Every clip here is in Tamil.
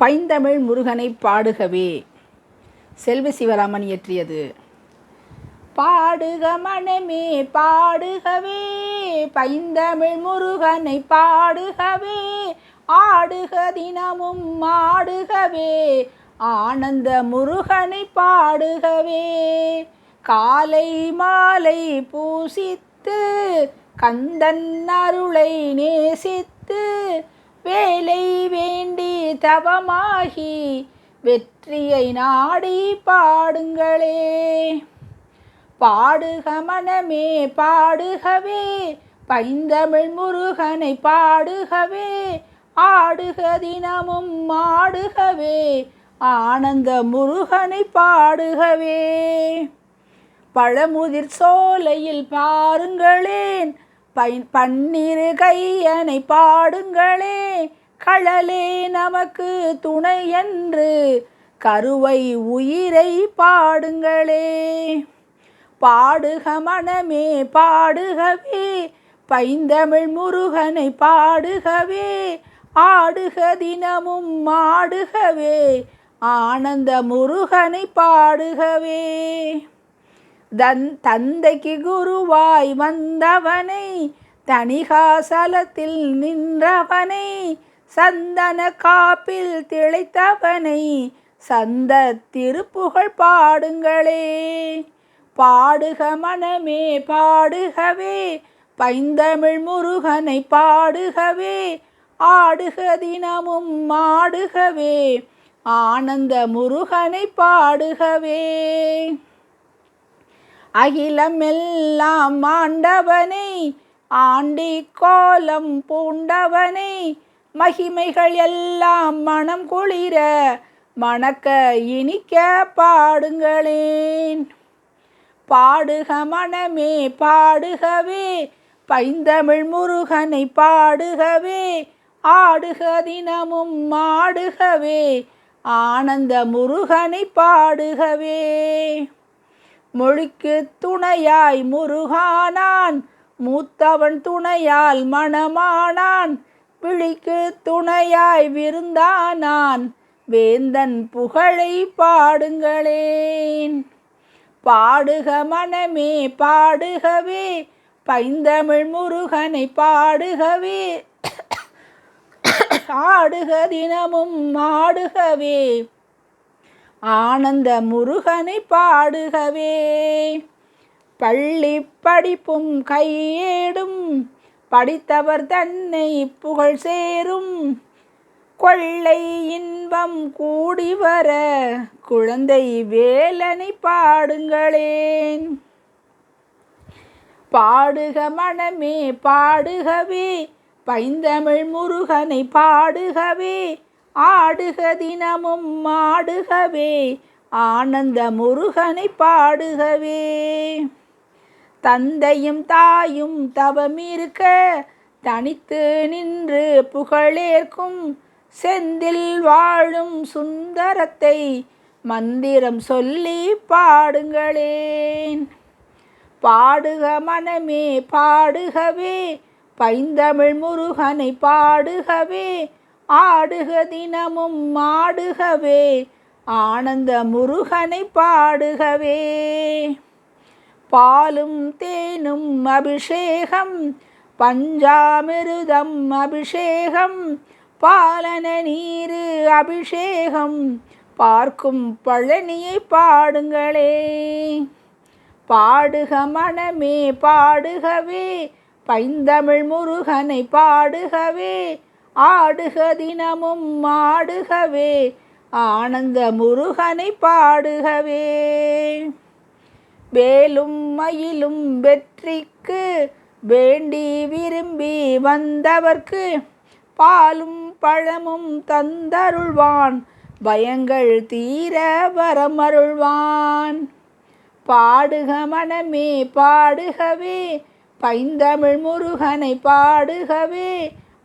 பைந்தமிழ் முருகனை பாடுகவே. செல்வி சிவராமன் இயற்றியது. பாடுக மனமே பாடுகவே, பைந்தமிழ் முருகனை பாடுகவே, ஆடுக தினமும் ஆடுகவே, ஆனந்த முருகனை பாடுகவே. காலை மாலை பூசித்து கந்தன் அருளை நேசித்து, வேலை வேண்டி தவமாகி வெற்றியை நாடி பாடுங்களே. பாடுக மனமே பாடுகவே, பைந்தமிழ் முருகனை பாடுகவே, ஆடுக தினமும் ஆடுகவே, ஆனந்த முருகனை பாடுகவே. பழமுதிர் சோலையில் பாருங்களேன், பன்னிரு கையனை பாடுங்களே. கழலே நமக்கு துணை என்று கருவை உயிரை பாடுங்களே. பாடுக மனமே பாடுகவே, பைந்தமிழ் முருகனை பாடுகவே, ஆடுக தினமும் ஆடுகவே, ஆனந்த முருகனை பாடுகவே. தந்தைக்கு குருவாய் வந்தவனை, தணிகாசலத்தில் நின்றவனை, சந்தன காப்பில் திளைத்தவனை, சந்த திருப்புகழ் பாடுங்களே. பாடுக மனமே பாடுகவே, பைந்தமிழ் முருகனை பாடுகவே, ஆடுக தினமும் ஆடுகவே, ஆனந்த முருகனை பாடுகவே. அகிலமெல்லாம் ஆண்டவனை, ஆண்டி கோலம் பூண்டவனை, மகிமைகள் எல்லாம் மனம் குளிர மணக்க இனிக்க பாடுங்களேன். பாடுக மனமே பாடுகவே, பைந்தமிழ் முருகனை பாடுகவே, ஆடுக தினமும் ஆடுகவே, ஆனந்த முருகனை பாடுகவே. மொழிக்கு துணையாய் முருகானான், மூத்தவன் துணையால் மணமானான், விழிக்கு துணையாய் விருந்தானான், வேந்தன் புகழை பாடுங்களேன். பாடுக மனமே பாடுகவே, பைந்தமிழ் முருகனை பாடுகவே, ஆடுக தினமும் ஆடுகவே, ஆனந்த முருகனை பாடுகவே. பள்ளி படிப்பும் கையேடும் படித்தவர் தன்னை புகழ் சேரும், கொள்ளை இன்பம் கூடி வர குழந்தை வேலனை பாடுங்களேன். பாடுக மனமே பாடுகவே, பைந்தமிழ் முருகனை பாடுகவே, ஆடுக தினமும் ஆடுகவே, ஆனந்த முருகனை பாடுகவே. தந்தையும் தாயும் தவமிருக்க தனித்து நின்று புகழேற்கும், செந்தில் வாழும் சுந்தரத்தை மந்திரம் சொல்லி பாடுங்களேன். பாடுக மனமே பாடுகவே, பைந்தமிழ் முருகனை பாடுகவே, ஆடுக தினமும் ஆடுகவே, ஆனந்த முருகனை பாடுகவே. பாலும் தேனும் அபிஷேகம், பஞ்சாமிருதம் அபிஷேகம், பாலன நீரு அபிஷேகம், பார்க்கும் பழனியை பாடுங்களே. பாடுக மனமே பாடுகவே, பைந்தமிழ் முருகனை பாடுகவே, ஆடுக தினமும் ஆடுகவே, ஆனந்த முருகனை பாடுகவே. வேலும் மயிலும் வெற்றிக்கு வேண்டி விரும்பி வந்தவர்க்கு, பாலும் பழமும் தந்தருள்வான், பயங்கள் தீர வரமருள்வான். பாடுக மனமே பாடுகவே, பைந்தமிழ் முருகனை பாடுகவே,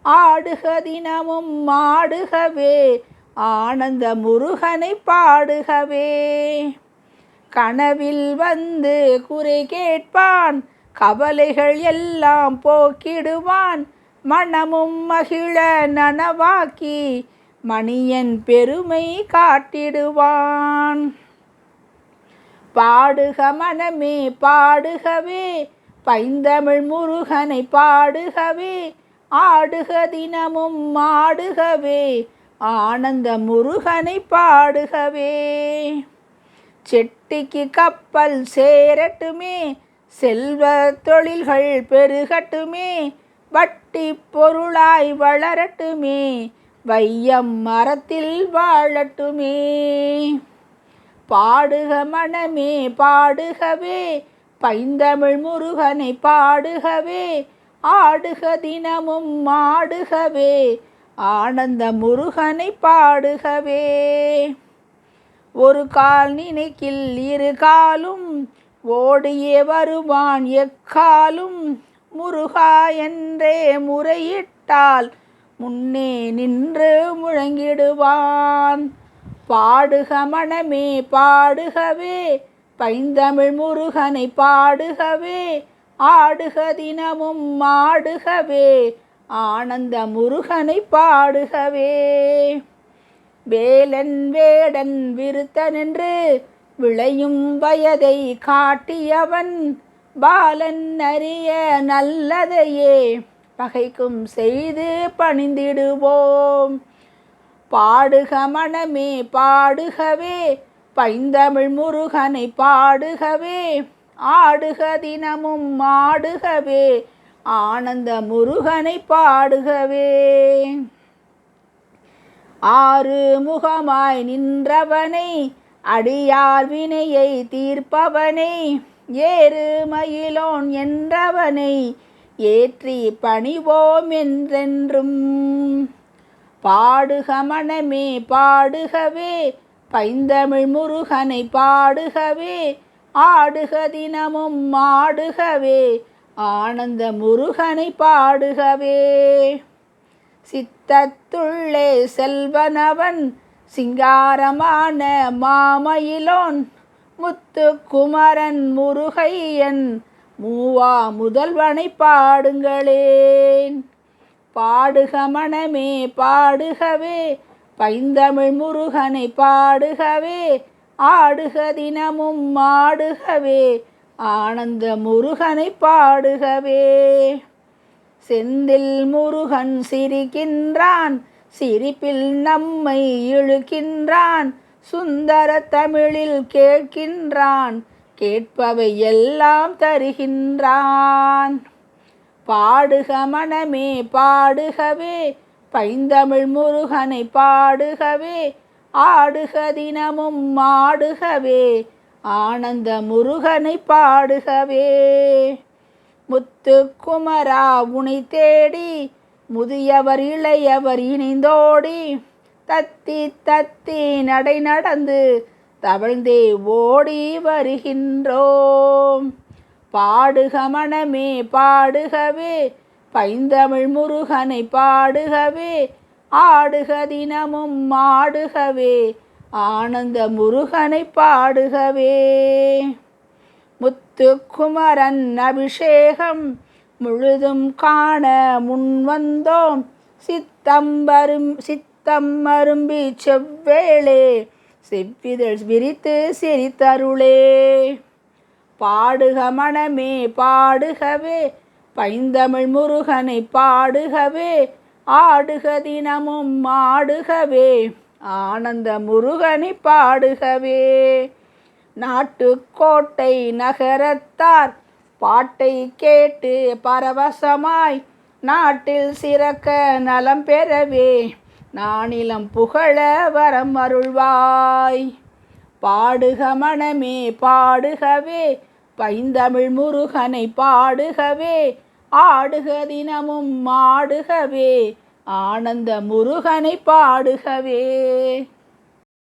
ஆடுக தினமும் ஆடுகவே, ஆனந்த முருகனை பாடுகவே. கனவில் வந்து குறை கேட்பான், கவலைகள் எல்லாம் போக்கிடுவான், மனமும் மகிழ நனவாக்கி மணியன் பெருமை காட்டிடுவான். பாடுக மனமே பாடுகவே பைந்தமிழ் முருகனை பாடுகவே, ஆடுக தினமும் ஆடுகவே ஆனந்த முருகனை பாடுகவே. செட்டிக்கு கப்பல் சேரட்டுமே, செல்வ தொழில்கள் பெருகட்டுமே, வட்டி பொருளாய் வளரட்டுமே, வையம் மரத்தில் வாழட்டுமே. பாடுக மனமே பாடுகவே பைந்தமிழ் முருகனை பாடுகவே, ஆடுக தினமும் ஆடுகவே ஆனந்த முருகனை பாடுகவே. ஒரு கால் நினைக்கில் இரு காலும், ஓடியே வருவான் எக்காலும், முருகா என்றே முறையிட்டால் முன்னே நின்று முழங்கிடுவான். பாடுக மனமே பாடுகவே பைந்தமிழ் முருகனை பாடுகவே, ஆடுக தினமும் ஆடுகவே ஆனந்த முருகனை பாடுகவே. வேலன் வேடன் விருத்தன் என்று விளையும் வயதை காட்டியவன், பாலன் அறிய நல்லதையே பகைக்கும் செய்து பணிந்திடுவோம். பாடுக மனமே பாடுகவே பைந்தமிழ் முருகனை பாடுகவே, ஆடுக தினமும் ஆடுகவே ஆனந்த முருகனை பாடுகவே. ஆறு முகமாய் நின்றவனை, அடியார் வினையை தீர்ப்பவனை, ஏறு மயிலோன் என்றவனை ஏற்றி பணிவோம் என்றென்றும். பாடுக மனமே பாடுகவே பைந்தமிழ் முருகனை பாடுகவே, ஆடுக தினமும் ஆடுகவே ஆனந்த முருகனை பாடுகவே. சித்தத்துள்ளே செல்வனவன் சிங்காரமான மாமயிலோன், முத்துக்குமரன் முருகையன் மூவா முதல்வனை பாடுங்களேன். பாடுக மனமே பாடுகவே பைந்தமிழ் முருகனை பாடுகவே, ஆடுக தினமும் ஆடுகவே ஆனந்த முருகனை பாடுகவே. செந்தில் முருகன் சிரிக்கின்றான், சிரிப்பில் நம்மை இழுக்கின்றான், சுந்தர தமிழில் கேட்கின்றான், கேட்பவை எல்லாம் தருகின்றான். பாடுக மனமே பாடுகவே பைந்தமிழ் முருகனை பாடுகவே, ஆடுக தினமும் ஆடுகவே ஆனந்த முருகனை பாடுகவே. முத்துக்குமரா உனை தேடி முதியவர் இளையவர் இணைந்தோடி, தத்தி தத்தி நடை நடந்து தவழ்ந்தே ஓடி வருகின்றோம். பாடுக மனமே பாடுகவே பைந்தமிழ் முருகனை பாடுகவே, ஆடுக தினமும் ஆடுகவே ஆனந்த முருகனை பாடுகவே. முத்துக்குமரன் அபிஷேகம் முழுதும் காண முன் வந்தோம், சித்தம் அரும்பி செவ்வேளே செவ்விதழ் விரித்து சிரித்தருளே. பாடுக மனமே பாடுகவே பைந்தமிழ் முருகனை பாடுகவே, ஆடுக தினமும் ஆடுகவே ஆனந்த முருகனை பாடுகவே. நாட்டுக்கோட்டை நகரத்தார் பாட்டை கேட்டு பரவசமாய், நாட்டில் சிறக்க நலம் பெறவே நானிலம் புகழ வரம் அருள்வாய். பாடுக மனமே பாடுகவே பைந்தமிழ் முருகனை பாடுகவே, ஆடுக தினமும் ஆடுகவே ஆனந்த முருகனை பாடுகவே.